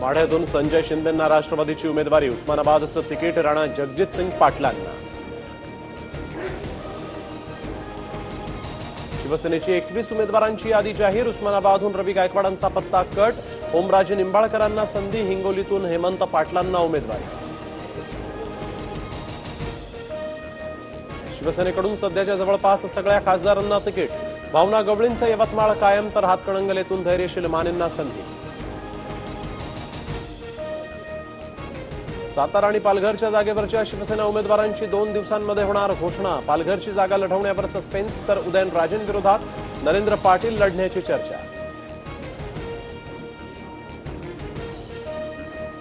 माढ्यातून संजय शिंदेंना राष्ट्रवादीची उमेदवारी, उस्मानाबादचं तिकीट राणा जगजितसिंग पाटलांना। शिवसेनेची 21 उमेदवारांची यादी जाहीर, उस्मानाबादहून रवी गायकवाडांचा पत्ता कट, ओमराजे निंबाळकरांना संधी, हिंगोलीतून हेमंत पाटलांना उमेदवारी। शिवसेनेकडून सध्याच्या जवळपास सगळ्या खासदारांना तिकीट, भावना गवळींचा यवतमाळ कायम तर हातकणंगलेतून धैर्यशील मानेंना संधी। सातारा आणि पालघरच्या जागेवरच्या शिवसेना उमेदवारांची 2 दिवसांमध्ये होणार घोषणा, पालघरची जागा लढवण्यावर सस्पेन्स, तर उदयनराजेंविरोधात नरेंद्र पाटील लढण्याची चर्चा।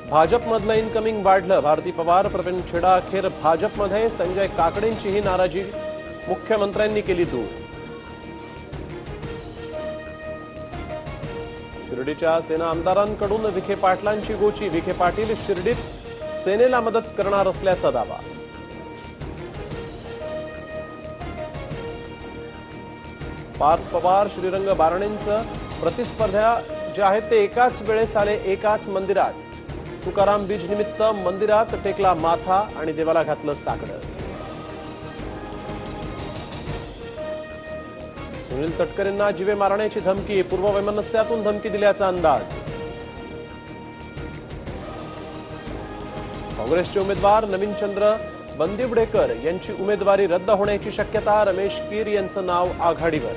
भाजपमधलं इनकमिंग वाढलं, भारती पवार, प्रवीण छेडा अखेर भाजपमध्ये, संजय काकडेंचीही नाराजी मुख्यमंत्र्यांनी केली दूर। शिर्डीच्या सेना आमदारांकडून विखे पाटलांची गोची, विखे पाटील शिर्डीत सेनेला मदत करणार असल्याचा दावा। पार्थ पवार, श्रीरंग बारणेंचं प्रतिस्पर्ध्या जे आहेत ते एकाच वेळेस आले एकाच मंदिरात, तुकाराम बीज निमित्त मंदिरात टेकला माथा आणि देवाला घातलं साकडं। सुनील तटकरेंना जीवे मारण्याची धमकी, पूर्ववैमनस्यातून धमकी दिल्याचा अंदाज। काँग्रेसचे उमेदवार नवीनचंद्र बंदिवडेकर यांची उमेदवारी रद्द होण्याची शक्यता, रमेश कीर यांचं नाव आघाडीवर।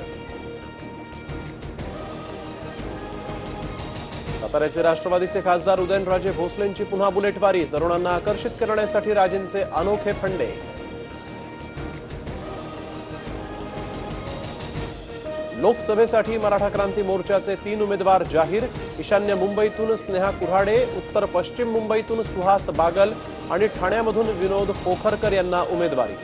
साताऱ्याचे राष्ट्रवादीचे खासदार उदयनराजे भोसलेंची पुन्हा बुलेटवारी, तरुणांना आकर्षित करण्यासाठी राजेंचे अनोखे फंडे। लोकसभेसाठी मराठा क्रांती मोर्चाचे 3 उमेदवार जाहीर, ईशान्य मुंबईतून स्नेहा कुऱ्हाडे, उत्तर पश्चिम मुंबईतून सुहास बागल आणि ठाण्यामधून विनोद पोखरकर यांना उमेदवारी।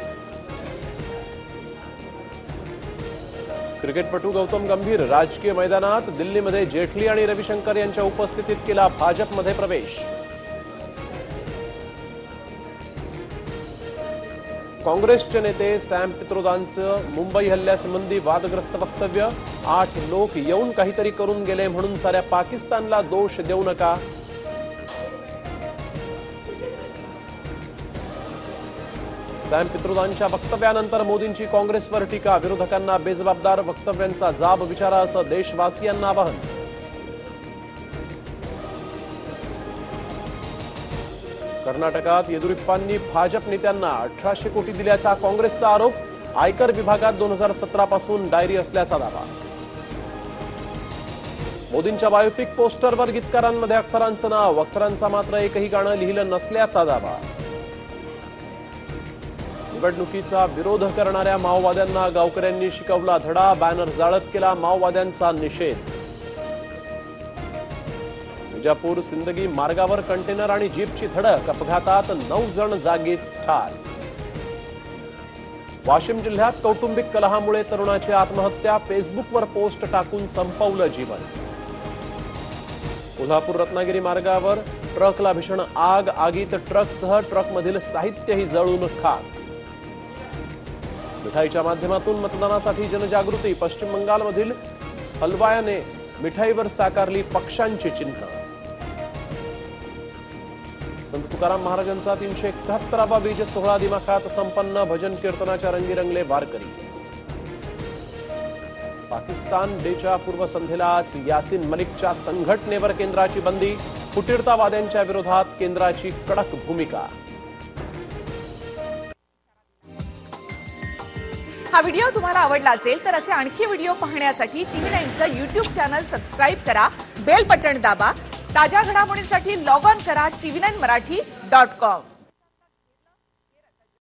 क्रिकेटपटू गौतम गंभीर राजकीय मैदानात, दिल्लीमध्ये जेटली आणि रविशंकर यांच्या उपस्थितीत केला भाजपमध्ये प्रवेश। काँग्रेसचे नेते सॅम पित्रोदांचं मुंबई हल्ल्यासंबंधी वादग्रस्त वक्तव्य, 8 लोक येऊन काहीतरी करून गेले म्हणून साऱ्या पाकिस्तानला दोष देऊ नका। सॅम पित्रोदांच्या वक्तव्यानंतर मोदींची काँग्रेसवर टीका, विरोधकांना बेजबाबदार वक्तव्यांचा जाब विचारा असं देशवासियांना आवाहन। कर्नाटकात येदियुरप्पांनी भाजप नेत्यांना 1800 कोटी दिल्याचा काँग्रेसचा आरोप, आयकर विभागात 2017 पासून डायरी असल्याचा दावा। मोदींच्या बायोपिक पोस्टरवर गीतकारांमध्ये अख्तरांचं नाव, अख्तरांचा मात्र एकही गाणं लिहिलं नसल्याचा दावा। निवडणुकीचा विरोध करणाऱ्या माओवाद्यांना गावकऱ्यांनी शिकवला धडा, बॅनर जाळत केला माओवाद्यांचा निषेध। विजापूर सिंदगी मार्गावर कंटेनर आणि जीपची धडक, अपघातात 9 जण जागीच ठार। वाशिम जिल्ह्यात कौटुंबिक कलहामुळे तरुणाची आत्महत्या, फेसबुकवर पोस्ट टाकून संपवलं जीवन। कोल्हापूर रत्नागिरी मार्गावर ट्रकला भीषण आग, आगीत ट्रकसह ट्रकमधील साहित्यही जळून खाक। मिठाईच्या माध्यमातून मतदानासाठी जनजागृती, पश्चिम बंगालमधील हलवायाने मिठाईवर साकारली पक्षांची चिन्ह। संत तुकाराम महाराजांचा 371वा बीज सोहळा दिमाखात संपन्न, भजन कीर्तनाच्या रंगी रंगले वारकरी। पाकिस्तान डेच्या पूर्वसंध्येलाच यासिन मलिकच्या संघटनेवर केंद्राची बंदी, फुटीरतावाद्यांच्या विरोधात केंद्राची कडक भूमिका। हा व्हिडिओ तुम्हाला आवडला असेल तर असे आणखी व्हिडिओ पाहण्यासाठी TV9चं YouTube चॅनल सबस्क्राइब करा, बेल बटन दाबा। ताज्या घडामोडींसाठी लॉग ऑन करा tv9marathi.com।